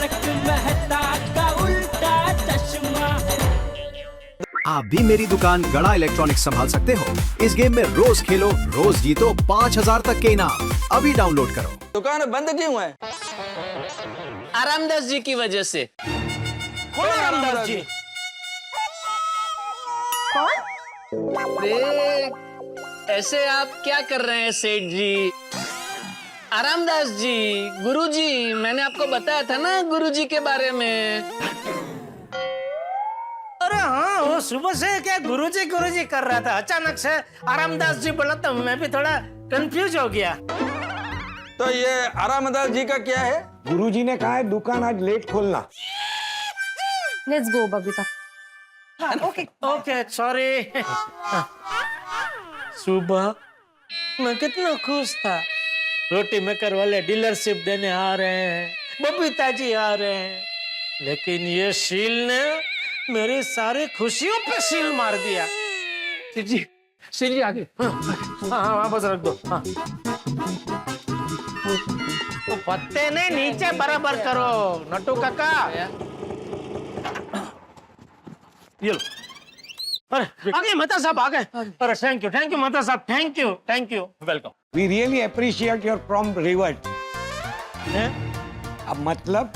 तारक मेहता का उल्टा चश्मा। आप भी मेरी दुकान गड़ा इलेक्ट्रॉनिक्स संभाल सकते हो। इस गेम में रोज खेलो, रोज जीतो 5000 तक के इनाम। अभी डाउनलोड करो। दुकान बंद क्यों है? आरामदास जी की वजह से। कौन आरामदास जी? अरे ऐसे आप क्या कर रहे हैं सेठ जी? आरामदास जी, गुरुजी, मैंने आपको बताया था ना गुरुजी के बारे में। अरे हाँ, वो सुबह से क्या गुरुजी गुरुजी कर रहा था, अचानक से आरामदास जी बोला तो मैं भी थोड़ा कंफ्यूज हो गया। तो ये आरामदास जी का क्या है? गुरुजी ने कहा है दुकान आज लेट खोलना। Let's go Babita. Okay sorry. सुबह मैं कितना खुश था, रोटी मेकर वाले डीलरशिप देने आ रहे हैं, बबीता जी आ रहे हैं, लेकिन ये शील ने मेरी सारी खुशियों पे सील मार दिया। सेठ जी आगे। हाँ बस रख दो। हाँ तो पत्ते ने नीचे बराबर करो नट्टू काका। ये लो। अरे आगे मेहता साहब आ गए। अरे थैंक यू मेहता साहब, thank you welcome. We really appreciate your prompt revert. अब मतलब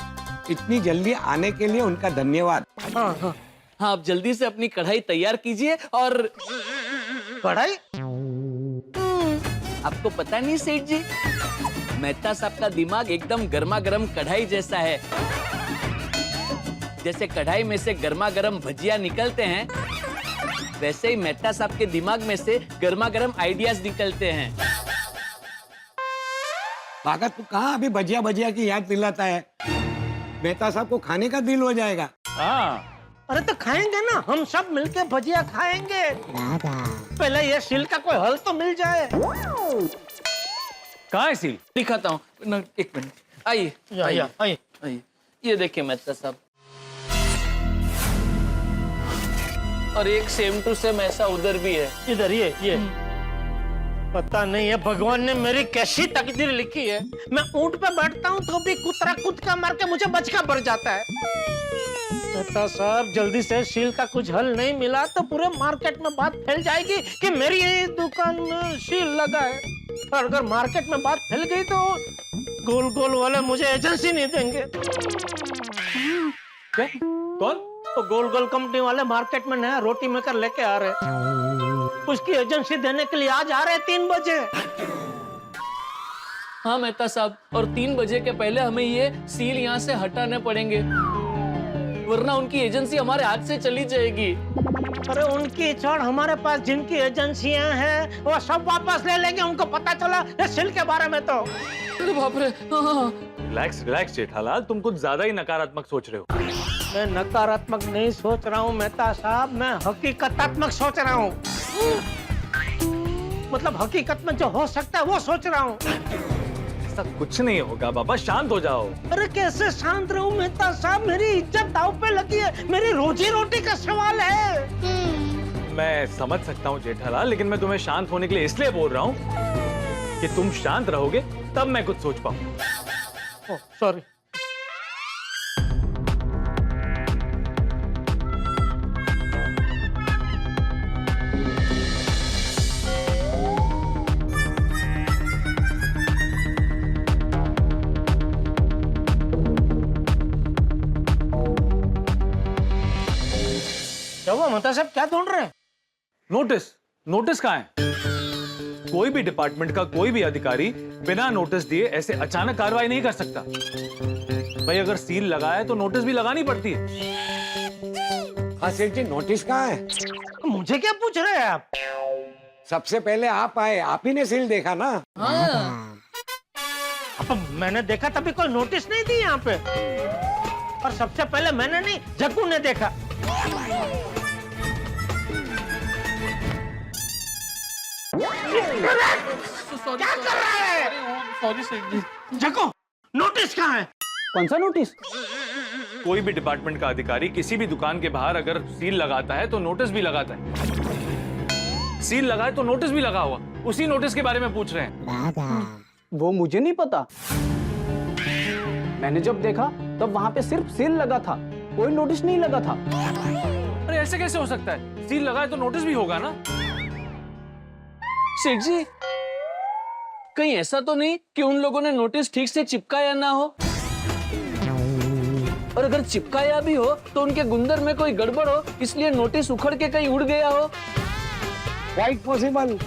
इतनी जल्दी आने के लिए उनका धन्यवाद। हाँ, आप जल्दी से अपनी कढ़ाई तैयार कीजिए। और कढ़ाई? आपको पता नहीं सेठ जी, मेहता साहब का दिमाग एकदम गर्मा गर्म कढ़ाई जैसा है। जैसे कढ़ाई में से गर्मा गर्म भजिया निकलते हैं, वैसे ही मेहता साहब के दिमाग में से गर्मा गर्म आइडियाज निकलते हैं। भागत तू कहाँ अभी भजिया भजिया की याद दिलाता है? मेहता साहब को खाने का दिल हो जाएगा। हाँ अरे तो खाएंगे ना, हम सब मिलके भजिया खाएंगे। पहले ये सील का कोई हल तो मिल जाए। कहाँ है सील? दिखाता हूँ, एक मिनट। आइए आइए। ये देखिए मेहता साहब, और एक सेम टू सेम ऐसा उधर भी है। इधर ये पता नहीं है भगवान ने मेरी कैसी तकदीर लिखी है। मैं ऊंट पे बैठता हूँ तो भी कुतरा कुदका मार के मुझे बचका पड़ जाता है। मेहता साहब जल्दी से सील का कुछ हल नहीं मिला तो पूरे मार्केट में बात फैल जाएगी कि मेरी ये दुकान में सील लगा है। और अगर मार्केट में बात फैल गई तो गोल गोल वाले मुझे एजेंसी नहीं देंगे। क्या? कौन? तो गोल गोल कंपनी वाले मार्केट में नया रोटी मेकर लेके आ रहे, उसकी एजेंसी देने के लिए आज आ रहे 3 बजे। हाँ मेहता साहब, और 3 बजे के पहले हमें ये सील यहाँ से हटाने पड़ेंगे, वरना उनकी एजेंसी हमारे हाथ से चली जाएगी। अरे उनकी छोड़, हमारे पास जिनकी एजेंसियां हैं वो सब वापस ले लेंगे। उनको पता चला ये सील के बारे में तो। अरे बाप रे। हाँ। रिलैक्स जेठालाल, तुम कुछ ज्यादा ही नकारात्मक सोच रहे हो। मैं नकारात्मक नहीं सोच रहा हूँ मेहता साहब, मैं हकीकतात्मक सोच रहा हूँ। मतलब हकीकत में जो हो सकता है वो सोच रहा हूँ। ऐसा कुछ नहीं होगा बाबा, शांत हो जाओ। अरे कैसे शांत रहूं मेहता साहब, मेरी इज्जत दांव पे लगी है, मेरी रोजी रोटी का सवाल है। मैं समझ सकता हूँ जेठालाल, लेकिन मैं तुम्हें शांत होने के लिए इसलिए बोल रहा हूँ कि तुम शांत रहोगे तब मैं कुछ सोच पाऊँ। सॉरी। मेहता साहब क्या ढूंढ रहे हैं? नोटिस कहाँ है? कोई भी डिपार्टमेंट का कोई भी अधिकारी बिना नोटिस दिए ऐसे अचानक कार्रवाई नहीं कर सकता। भाई अगर सील लगाया है तो नोटिस भी लगानी पड़ती है। हाँ सेठ जी, नोटिस कहाँ है? मुझे क्या पूछ रहे हैं आप? सबसे पहले आप आए, आप ही ने सील देखा ना। हाँ। अब मैंने देखा तभी कोई नोटिस नहीं दी यहाँ पे, और सबसे पहले मैंने नहीं, जग्गू ने देखा। क्या कर रहा है? सॉरी सेठ जी। जग्गू, नोटिस कहाँ है? कौन सा नोटिस? कोई भी डिपार्टमेंट का अधिकारी किसी भी दुकान के बाहर अगर सील लगाता है तो नोटिस भी लगाता है। सील लगाए तो नोटिस भी लगा हुआ, उसी नोटिस के बारे में पूछ रहे हैं। वो मुझे नहीं पता। मैंने जब देखा तब वहां पे सिर्फ सील लगा था, कोई नोटिस नहीं लगा था। अरे ऐसे कैसे हो सकता है? सील लगा है तो नोटिस भी होगा ना। सेठ जी, कहीं ऐसा तो नहीं कि उन लोगों ने नोटिस ठीक से चिपकाया ना हो? और अगर चिपकाया भी हो तो उनके गुंदर में कोई गड़बड़ हो, इसलिए नोटिस उखड़ के कहीं उड़ गया हो। Quite possible.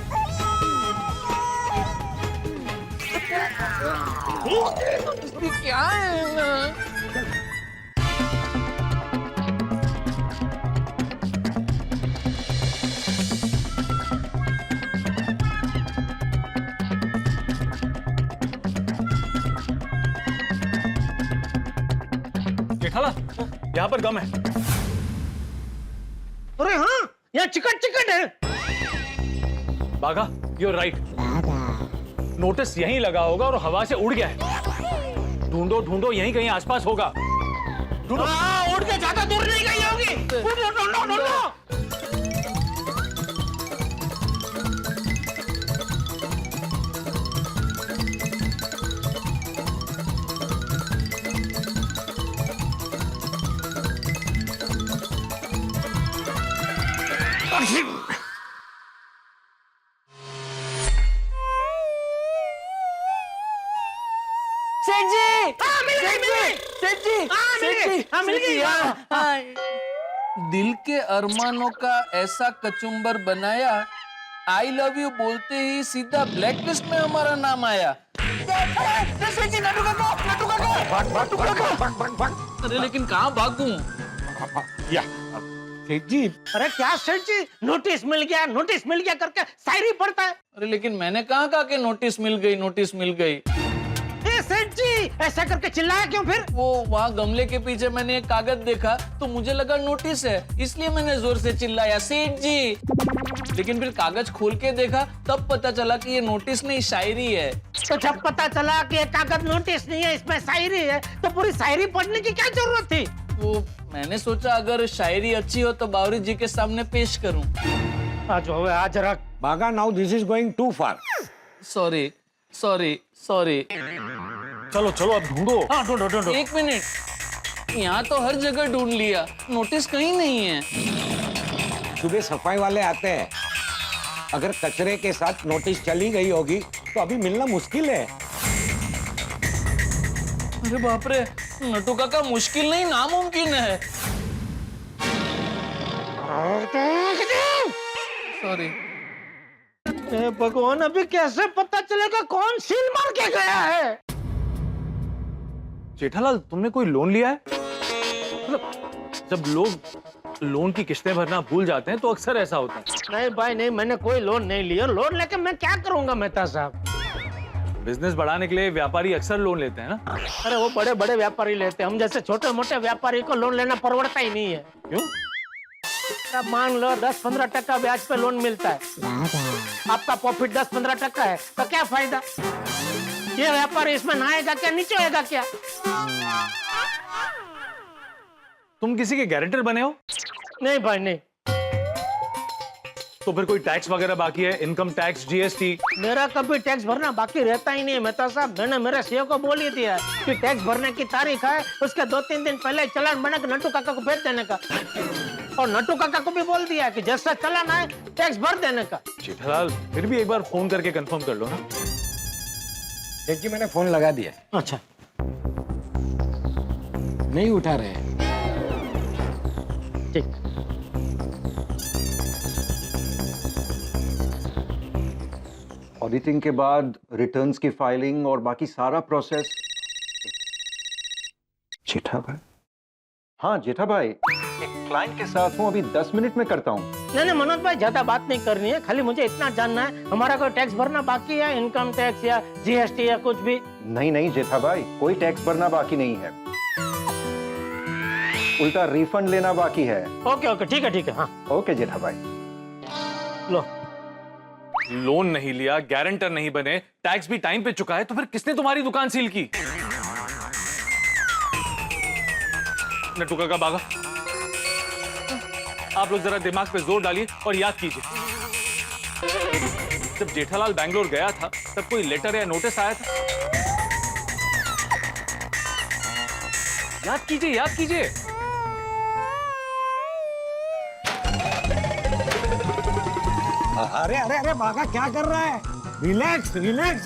क्या है ना? जेठालाल, यहाँ पर गम है। अरे हाँ, यहाँ चिकट चिकट है। बागा, यू आर राइट। नोटिस यहीं लगा होगा और हवा से उड़ गया है। ढूंढो ढूंढो, यहीं कहीं आसपास होगा। ढूंढो। उड़ के ज्यादा दूर नहीं गई होगी। ढूंढो ढूंढो ढूंढो। सेठ जी, मिल गई। सेठ जी, सेठ जी, हाँ, मिल सेठ जी, गई। हाँ। दिल के अरमानों का ऐसा कचुम्बर बनाया, आई लव यू बोलते ही सीधा ब्लैक लिस्ट में हमारा नाम आया। सेठ जी, नटू काका। अरे लेकिन कहाँ भागूं? सेठ जी, अरे क्या सेठ जी, नोटिस मिल गया करके शायरी पढ़ता है। अरे लेकिन मैंने कहाँ कहा कि नोटिस मिल गई, नोटिस मिल गई। सेठ जी, ऐसा करके चिल्लाया क्यों फिर? वो वहाँ गमले के पीछे मैंने एक कागज देखा तो मुझे लगा नोटिस है, इसलिए मैंने जोर से चिल्लाया सेठ जी। लेकिन फिर कागज खोल के देखा तब पता चला कि ये नोटिस नहीं, शायरी है। तो जब पता चला कि ये कागज नोटिस नहीं है, इसमें शायरी है, तो पूरी शायरी पढ़ने की क्या जरूरत थी? वो मैंने सोचा अगर शायरी अच्छी हो तो बावरी जी के सामने पेश करूं। आज हो आज रख। बागा, now this is going to far. Sorry sorry sorry. चलो चलो अब ढूंढो। हाँ ढूंढो ढूंढो। एक मिनट, यहाँ तो हर जगह ढूंढ लिया, नोटिस कहीं नहीं है। सुबह सफाई वाले आते हैं, अगर कचरे के साथ नोटिस चली गई होगी तो अभी मिलना मुश्किल है। अरे बाप रे, नटू काका मुश्किल नहीं नामुमकिन है। सॉरी। भगवान, अभी कैसे पता चलेगा कौन सील मार के गया है? जेठालाल, तुमने कोई लोन लिया है? मतलब जब लोग लोन की किस्तें भरना भूल जाते हैं तो अक्सर ऐसा होता है। नहीं भाई नहीं, मैंने कोई लोन नहीं लिया। लोन लेके मैं क्या करूंगा मेहता साहब? बिजनेस बढ़ाने के लिए व्यापारी अक्सर लोन लेते हैं ना। अरे वो बड़े बड़े व्यापारी लेते हैं, हम जैसे छोटे मोटे व्यापारी को लोन लेना परवड़ता ही नहीं है। क्यों? अब मान लो 10-15% ब्याज पे लोन मिलता है, आपका प्रॉफिट 10-15% है, तो क्या फायदा? ये व्यापारी इसमें नहाएगा क्या, नीचे होएगा क्या? तुम किसी के गारंटर बने हो? नहीं भाई नहीं। तो फिर कोई टैक्स वगैरह बाकी है? Income tax, GST? मेरा कभी टैक्स भरना बाकी रहता ही नहीं है मेहता साहब। मैंने मेरे सीओ को बोल ही दिया कि टैक्स भरने की तारीख है, उसके 2-3 दिन पहले चालान बना के नट्टू काका को भेज देने का। और नट्टू काका को भी बोल दिया कि जैसा चालान आए टैक्स भर देने का। जेठालाल, फिर भी एक बार फोन करके कंफर्म कर लो ना। सेठ जी, मैंने फोन लगा दिया, अच्छा, नहीं उठा रहे हैं। ठीक। ऑडिटिंग के बाद रिटर्न्स की फाइलिंग और बाकी सारा प्रोसेस। जेठा भाई, हाँ जेठा भाई, एक क्लाइंट के साथ हूँ, अभी 10 मिनट में करता हूँ। नहीं मनोज भाई, ज्यादा बात नहीं करनी है, खाली मुझे इतना जानना है हमारा कोई टैक्स भरना बाकी है, इनकम टैक्स या जीएसटी या कुछ भी? नहीं नहीं जेठा भाई, कोई टैक्स भरना बाकी नहीं है, उल्टा रिफंड लेना बाकी है। ओके ओके, ठीक है हाँ। ओके जेठा भाई। लो, लोन नहीं लिया, गारंटर नहीं बने, टैक्स भी टाइम पे चुका है, तो फिर किसने तुम्हारी दुकान सील की? नट्टू काका, बागा, आप लोग जरा दिमाग पे जोर डालिए और याद कीजिए, जब जेठालाल बैंगलोर गया था तब कोई लेटर या नोटिस आया था? याद कीजिए, याद कीजिए। अरे अरे अरे बागा क्या कर रहा है? Relax relax.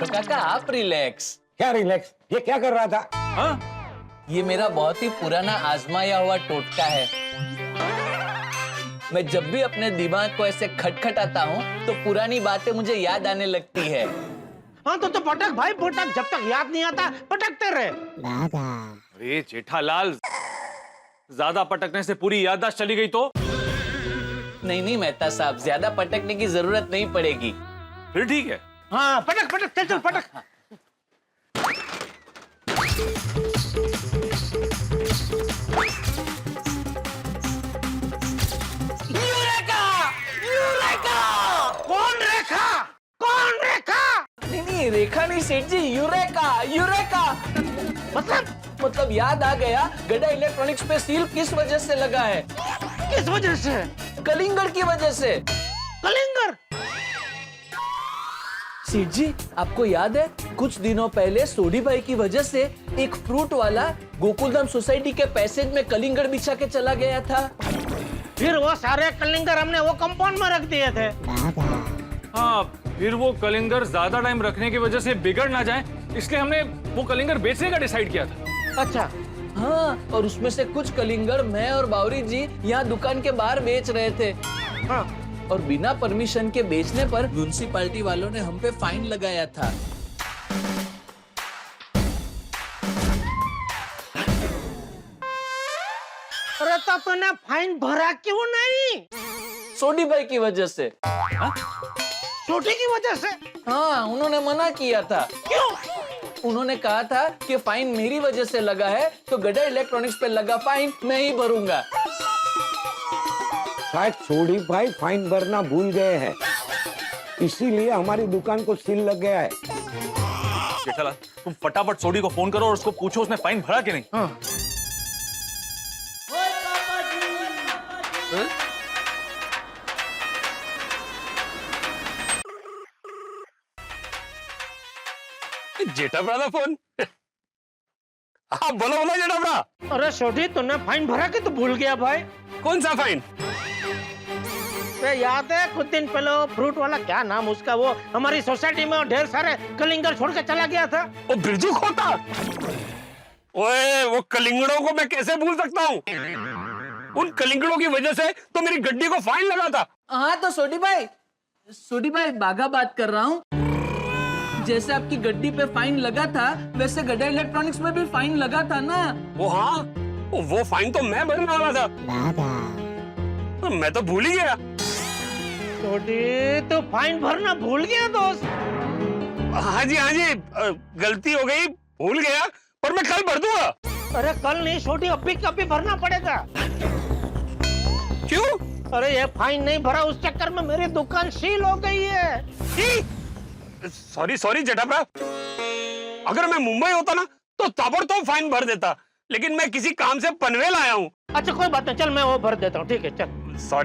तो काका आप रिलैक्स। क्या रिलैक्स? ये क्या कर रहा था? हाँ? ये मेरा बहुत ही पुराना आजमाया हुआ टोटका है। मैं जब भी अपने दिमाग को ऐसे खटखटाता हूँ तो पुरानी बातें मुझे याद आने लगती है। हाँ तो पटक भाई पटक, जब तक याद नहीं आता पटकते रहे। अरे जेठालाल, ज्यादा पटकने से पूरी याददाश्त चली गई तो? नहीं नहीं मेहता साहब, ज्यादा पटकने की जरूरत नहीं पड़ेगी। फिर ठीक है। हाँ पटक पटक, चल चल पटक। यूरेका! यूरेका! कौन रेखा? कौन रेखा? नहीं रेखा नहीं सेठ जी, यूरेका यूरेका। मतलब याद आ गया, गड्ढा इलेक्ट्रॉनिक्स पे सील किस वजह से लगा है? किस वजह से? कलिंगर की वजह से। कलिंगर? सेठ जी आपको याद है कुछ दिनों पहले सोडी भाई की वजह से एक फ्रूट वाला गोकुलधाम सोसाइटी के पैसेज में कलिंगर बिछा के चला गया था। फिर वो सारे कलिंगर हमने वो कंपाउंड में रख दिए थे। हाँ, फिर वो कलिंगर ज्यादा टाइम रखने की वजह से बिगड़ ना जाए, इसलिए हमने वो कलिंगर बेचने का डिसाइड किया था। अच्छा। हाँ, और उसमें से कुछ कलिंगर मैं और बावरी जी यहाँ दुकान के बाहर बेच रहे थे। हाँ। और बिना परमिशन के बेचने पर म्युनिसिपैलिटी वालों ने हम पे फाइन लगाया था। अरे तो तूने फाइन भरा क्यों नहीं? सोडी भाई की वजह से। छोटी की वजह से? हाँ, उन्होंने मना किया था। क्यों? उन्होंने कहा था कि फाइन मेरी वजह से लगा है, तो गड्ढा इलेक्ट्रॉनिक्स पे लगा फाइन मैं ही भरूंगा। शायद छोड़ी भाई फाइन भरना भूल गए हैं, इसीलिए हमारी दुकान को सील लग गया है। जेठालाल, तुम फटाफट सोडी को फोन करो और उसको पूछो उसने फाइन भरा कि नहीं। हाँ। जेठाभरा का फोन। हाँ बोलो बोलो जेठाभरा। अरे छोटी तूने फाइन भरा कि तू भूल गया भाई? कौन सा फाइन? याद है कुछ दिन पहले वो फ्रूट वाला, क्या नाम उसका, वो हमारी सोसाइटी में ढेर सारे कलिंगर छोड़ के चला गया था। वो बिरजू खोता। ओए वो कलिंगड़ों को मैं कैसे भूल सकता हूँ? उन कलिंगड़ों की वजह से तो मेरी गड्डी को फाइन लगा था। हाँ तो सोडी भाई बागा बात कर रहा हूँ। जैसे आपकी गड्डी पे फाइन लगा था, वैसे गड्ढा इलेक्ट्रॉनिक्स में भी फाइन लगा था ना। वो हाँ, वो फाइन तो मैं भरने वाला था, मैं तो भूल ही गया। छोटी तो फाइन भरना भूल गया दोस्त? हाँ जी गलती हो गई, भूल गया, पर मैं कल भर दूंगा। अरे कल नहीं छोटी, अभी कभी भरना पड़ेगा। क्यों? अरे ये फाइन नहीं भरा, उस चक्कर में मेरी दुकान सील हो गई है। सॉरी जेठाभरा, अगर मैं मुंबई होता ना तो ताबड़तोड़ फाइन भर देता, लेकिन मैं किसी काम से पनवेल आया हूँ। अच्छा कोई बात नहीं, चल मैं वो भर देता हूँ, ठीक है चल।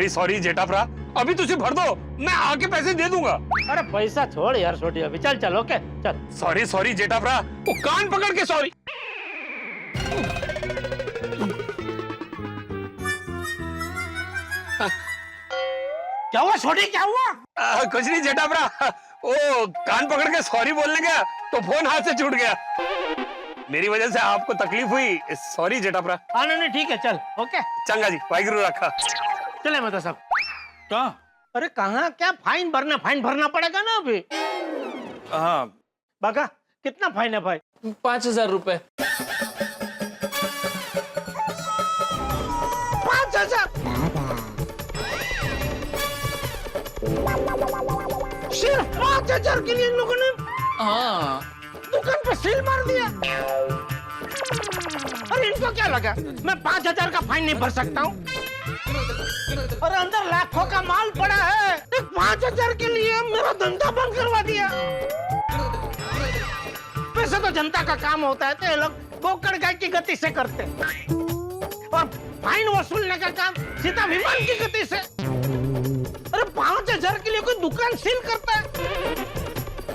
सॉरी जेठाभरा, अभी तुझे भर दो, मैं आके पैसे दे दूंगा। अरे पैसा छोड़ यार छोटी, अभी चल चल ओके चल। सॉरी जेठाभरा, वो कान पकड़ के सॉरी। क्या हुआ छोटी, क्या हुआ? कुछ नहीं जेठाभरा, वो कान पकड़ के सॉरी बोलने गया तो फोन हाथ से छूट गया। मेरी वजह से आपको तकलीफ हुई, सॉरी जेठाभरा। हाँ नहीं ठीक है चल ओके। चंगा जी, वाहिगुरु रखा। चले मतलब सब कहाँ? अरे कहाँ, क्या फाइन भरना पड़ेगा ना अभी। हाँ। बागा कितना फाइन है भाई? 5,000 रुपए। 5,000? सिर्फ 5,000 के लिए इन लोगों ने हाँ, दुकान पे सील मार दिया। अरे इनको क्या लगा मैं 5,000 का फाइन नहीं भर सकता हूँ? और अंदर लाखों का माल पड़ा है, 5,000 के लिए मेरा धंधा बंद करवा दिया। वैसे तो जनता का काम होता है तो ये लोग गोकड़ गाय की गति से करते, और फाइन वसूलने का काम सीधा विमान की गति से। अरे 5,000 के लिए कोई दुकान सील करता है?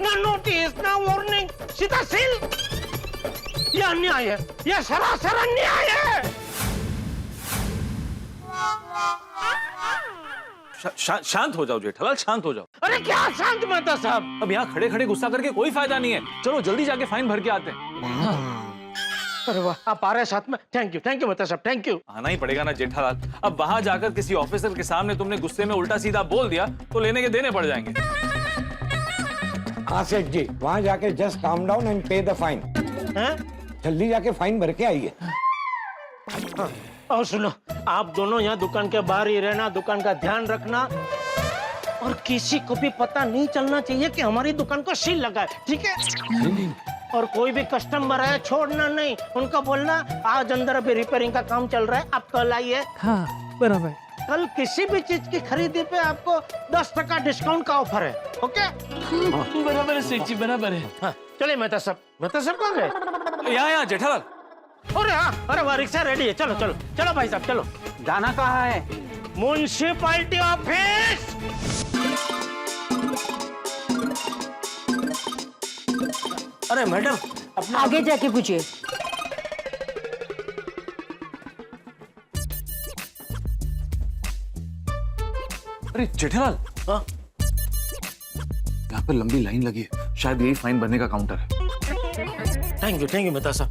ना नोटिस ना वार्निंग, सीधा सील। ये अन्याय है, ये सरासर अन्याय है। शांत हो जाओ जेठालाल, शांत हो जाओ। अरे क्या शांत मेहता साहब? अब यहाँ खड़े खड़े गुस्सा करके कोई फायदा नहीं है। चलो जल्दी जाके फाइन भर के आते हैं। अरे वाह, आप आ रहे हैं साथ में। थैंक यू मेहता साहब, थैंक यू। आना ही पड़ेगा ना जेठालाल। अब वहां जाकर किसी ऑफिसर के सामने तुमने गुस्से में उल्टा सीधा बोल दिया तो लेने के देने पड़ जाएंगे। हाँ सेठ जी, वहाँ जाके जस्ट काम डाउन एंड पे द फाइन। जल्दी जाके फाइन भर के आइए। और सुनो, आप दोनों यहाँ दुकान के बाहर ही रहना, दुकान का ध्यान रखना, और किसी को भी पता नहीं चलना चाहिए कि हमारी दुकान को सील लगा है, ठीक है? और कोई भी कस्टमर है छोड़ना नहीं, उनको बोलना आज अंदर अभी रिपेयरिंग का काम चल रहा है, आप कल आइए। हाँ बराबर। कल किसी भी चीज की खरीदी पे आपको 10% डिस्काउंट का ऑफर है, ओके? बराबर है सेठ जी, बराबर है। हाँ, चलिए मेहता साहब कहाँ गए? यहाँ जेठालाल। अरे हाँ, अरे वह रिक्शा रेडी है, चलो चलो चलो भाई साहब चलो। जाना कहाँ है? Municipality office. अरे मैडम, अपना आगे जाके पूछिए। अरे जेठालाल, हाँ? यहाँ पे लंबी लाइन लगी है, शायद यही फाइन भरने का काउंटर है। थैंक यू मेहता साहब।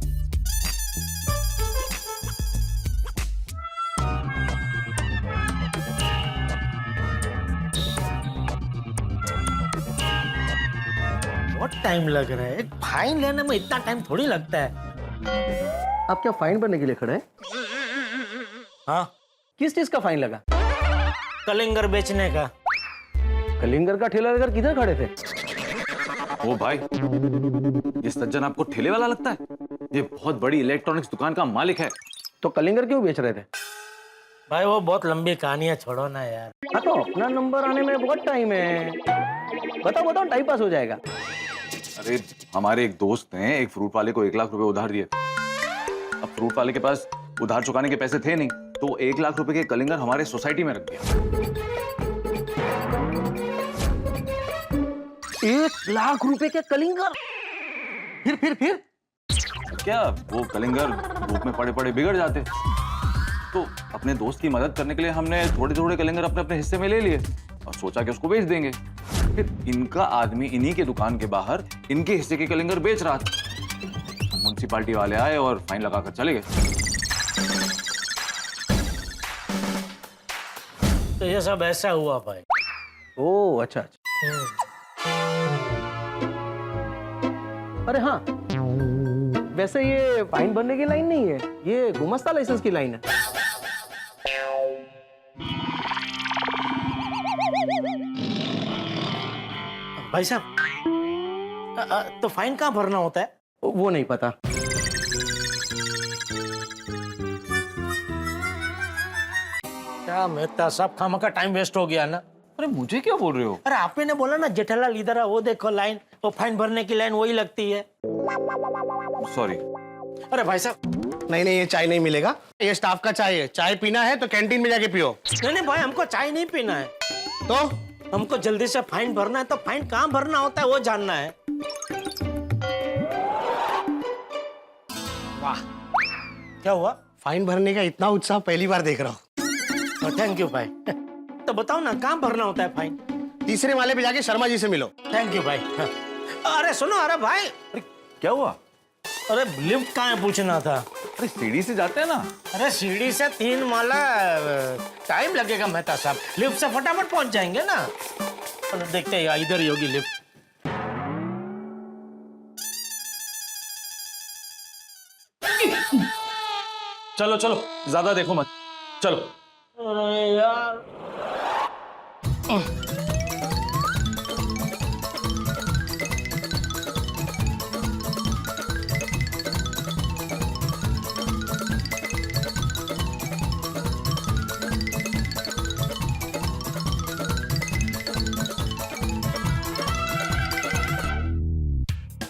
बहुत टाइम लग रहा है, फाइन लेने में इतना टाइम थोड़ी लगता है। आप क्या फाइन भरने के लिए खड़े हैं? हाँ, किस चीज का फाइन लगा? कलिंगर बेचने का। कलिंगर का ठेला लेकर किधर खड़े थे? ओ भाई, ये सज्जन आपको ठेले वाला लगता है? ये बहुत बड़ी इलेक्ट्रॉनिक्स दुकान का मालिक है। तो कलिंगर क्यों बेच रहे थे? भाई वो बहुत लंबी कहानी है, छोड़ो ना यार। हाँ तो अपना नंबर आने में बहुत टाइम है, बताओ टाइम पास हो जाएगा। अरे हमारे एक दोस्त ने एक फ्रूट वाले को 1 लाख रुपए उधार दिए। अब फ्रूट वाले के पास उधार चुकाने के पैसे थे नहीं, तो 1 लाख रुपए के कलिंगर हमारे सोसाइटी में रख दिया। 1 लाख रुपए के कलिंगर? फिर क्या वो कलिंगर धूप में पड़े पड़े बिगड़ जाते, तो अपने दोस्त की मदद करने के लिए हमने थोड़े थोड़े कलिंगर अपने अपने हिस्से में ले लिए और सोचा कि उसको बेच देंगे। फिर इनका आदमी इन्हीं के दुकान के बाहर इनके हिस्से के कलिंगर बेच रहा था। म्युनिसिपैलिटी वाले आए और फाइन लगाकर चले गए। तो ये सब ऐसा हुआ भाई। ओह अच्छा। अरे हाँ, वैसे ये फाइन भरने की लाइन नहीं है, ये गुमस्ता लाइसेंस की लाइन है। भाई साहब, तो फाइन कहाँ भरना होता है? वो नहीं पता। क्या मेहता साहब, खामखा टाइम वेस्ट हो गया ना। अरे मुझे क्या बोल रहे हो? अरे आपने बोला ना जेठालाल इधर है, वो देखो लाइन, वो फाइन भरने की लाइन वही लगती है। सॉरी। अरे भाई साहब, नहीं ये चाय नहीं मिलेगा, ये स्टाफ का चाय है। चाय पीना है तो कैंटीन में जाके पियो। नहीं भाई, हमको चाय नहीं पीना है, तो हमको जल्दी से फाइन भरना है। तो फाइन कहाँ भरना होता है वो जानना है। वाह, क्या हुआ? फाइन भरने का इतना उत्साह पहली बार देख रहा हूँ। थैंक यू भाई। तो बताओ ना, कहाँ भरना होता है फाइन? 3रे माले पे जाके शर्मा जी से मिलो। थैंक यू भाई। अरे सुनो, अरे भाई, अरे क्या हुआ? अरे लिफ्ट कहाँ है पूछना था। अरे सीढ़ी से जाते हैं ना। अरे सीढ़ी से 3 माला टाइम लगेगा मेहता साहब, लिफ्ट से फटाफट पहुंच जाएंगे ना। देखते हैं, इधर ही होगी लिफ्ट। चलो चलो, ज्यादा देखो मत, चलो। अरे यार,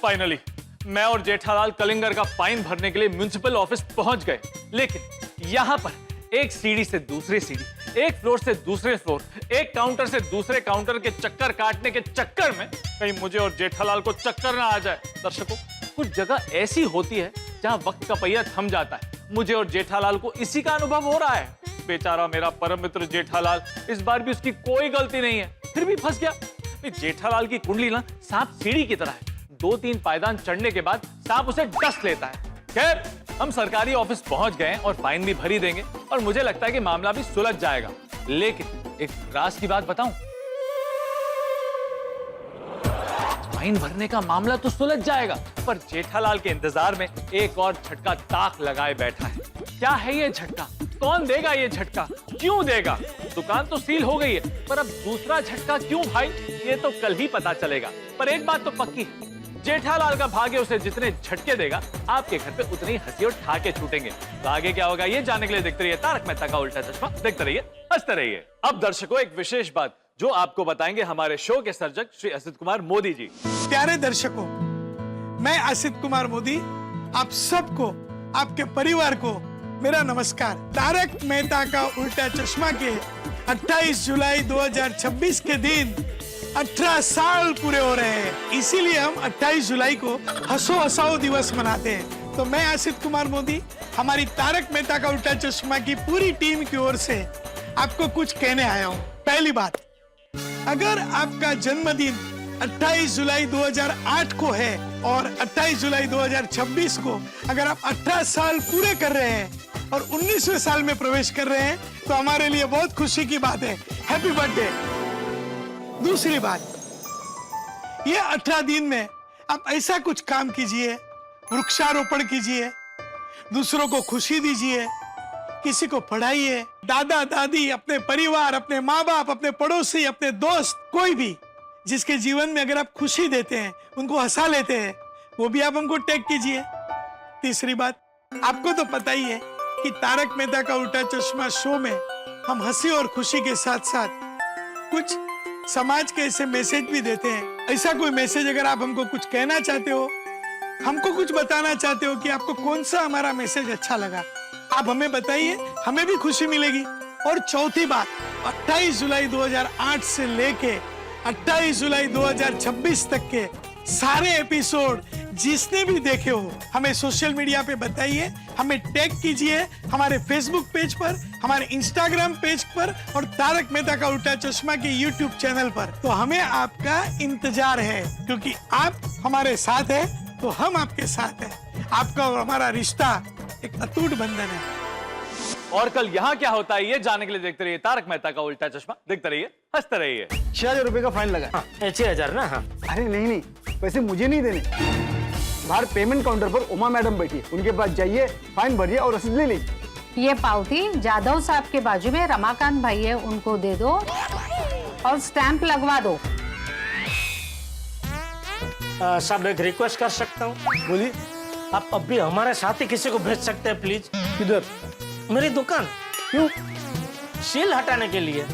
फाइनली मैं और जेठालाल कलिंगर का फाइन भरने के लिए म्युनिसिपल ऑफिस पहुंच गए। लेकिन यहाँ पर एक सीढ़ी से दूसरी सीढ़ी, एक फ्लोर से दूसरे फ्लोर, एक काउंटर से दूसरे काउंटर के चक्कर काटने के चक्कर में कहीं मुझे और जेठालाल को चक्कर ना आ जाए। दर्शकों, कुछ जगह ऐसी होती है जहां वक्त का पहिया थम जाता है। मुझे और जेठालाल को इसी का अनुभव हो रहा है। बेचारा मेरा परम मित्र जेठालाल, इस बार भी उसकी कोई गलती नहीं है, फिर भी फंस गया। जेठालाल की कुंडली ना सांप सीढ़ी की तरह है, 2-3 पायदान चढ़ने के बाद सांप उसे डस लेता है। खैर, हम सरकारी ऑफिस पहुंच गए और फाइन भी भरी देंगे और मुझे लगता है कि मामला भी सुलझ जाएगा। लेकिन एक राज की बात बताऊं, फाइन भरने का मामला तो सुलझ जाएगा, पर जेठालाल के इंतजार में एक और झटका ताक लगाए बैठा है। क्या है ये झटका? कौन देगा ये झटका? क्यों देगा? दुकान तो सील हो गई है, पर अब दूसरा झटका क्यों भाई? ये तो कल ही पता चलेगा। पर एक बात तो पक्की है, जेठालाल का भाग्य उसे जितने झटके देगा, आपके घर पे उतनी हंसी और ठाके छूटेंगे। तो आगे क्या होगा ये जानने के लिए देखते रहिए तारक मेहता का उल्टा चश्मा। देखते रहिए, हंसते रहिए। अब दर्शकों, एक विशेष बात जो आपको बताएंगे हमारे शो के सर्जक श्री असित कुमार मोदी जी। प्यारे दर्शकों, मैं असित कुमार मोदी आप सबको, आपके परिवार को मेरा नमस्कार। तारक मेहता का उल्टा चश्मा के 28 जुलाई 2026 के दिन 18 साल पूरे हो रहे हैं, इसीलिए हम 28 जुलाई को हंसो हंसाओ दिवस मनाते हैं। तो मैं असित कुमार मोदी हमारी तारक मेहता का उल्टा चश्मा की पूरी टीम की ओर से आपको कुछ कहने आया हूँ। पहली बात, अगर आपका जन्मदिन 28 जुलाई 2008 को है और 28 जुलाई 2026 को अगर आप 18 साल पूरे कर रहे हैं और 19वें साल में प्रवेश कर रहे हैं, तो हमारे लिए बहुत खुशी की बात है। Happy birthday. दूसरी बात, ये 18 दिन में आप ऐसा कुछ काम कीजिए, वृक्षारोपण कीजिए, दूसरों को खुशी दीजिए, किसी को पढ़ाइए, दादा दादी, अपने परिवार, अपने माँ बाप, अपने पड़ोसी, अपने दोस्त, कोई भी जिसके जीवन में अगर आप खुशी देते हैं, उनको हंसा लेते हैं, वो भी आप हमको टैग कीजिए। तीसरी बात, आपको तो पता ही है कि तारक मेहता का उल्टा चश्मा शो में हम हंसी और खुशी के साथ साथ कुछ समाज के ऐसे मैसेज भी देते हैं। ऐसा कोई मैसेज अगर आप हमको कुछ कहना चाहते हो, हमको कुछ बताना चाहते हो कि आपको कौन सा हमारा मैसेज अच्छा लगा, आप हमें बताइए, हमें भी खुशी मिलेगी। और चौथी बात, 28 जुलाई 2008 से लेके 28 जुलाई 2026 तक के सारे एपिसोड जिसने भी देखे हो, हमें सोशल मीडिया पे बताइए, हमें टैग कीजिए, हमारे फेसबुक पेज पर, हमारे इंस्टाग्राम पेज पर और तारक मेहता का उल्टा चश्मा के यूट्यूब चैनल पर। तो हमें आपका इंतजार है, क्योंकि आप हमारे साथ हैं तो हम आपके साथ हैं। आपका और हमारा रिश्ता एक अटूट बंधन है। और कल यहाँ क्या होता है ये जानने के लिए देखते रहिए तारक मेहता का उल्टा चश्मा। देखते रहिए, हंसते रहिए। 6000 रुपए का फाइन लगा। 6000 ना? हाँ। अरे नहीं, पैसे मुझे नहीं देने। बाहर पेमेंट काउंटर पर उमा मैडम बैठी है, उनके पास जाइए, फाइन भरिए और रसीद ले लीजिए। ये पावती जादव साहब के बाजू में रमाकांत भाई है, उनको दे दो और स्टैंप लगवा दो। साहब, एक रिक्वेस्ट कर सकता हूँ? बोलिए। आप अभी हमारे साथ ही किसी को भेज सकते हैं प्लीज? किधर? मेरी दुकान। क्यों? सील हटाने के लिए।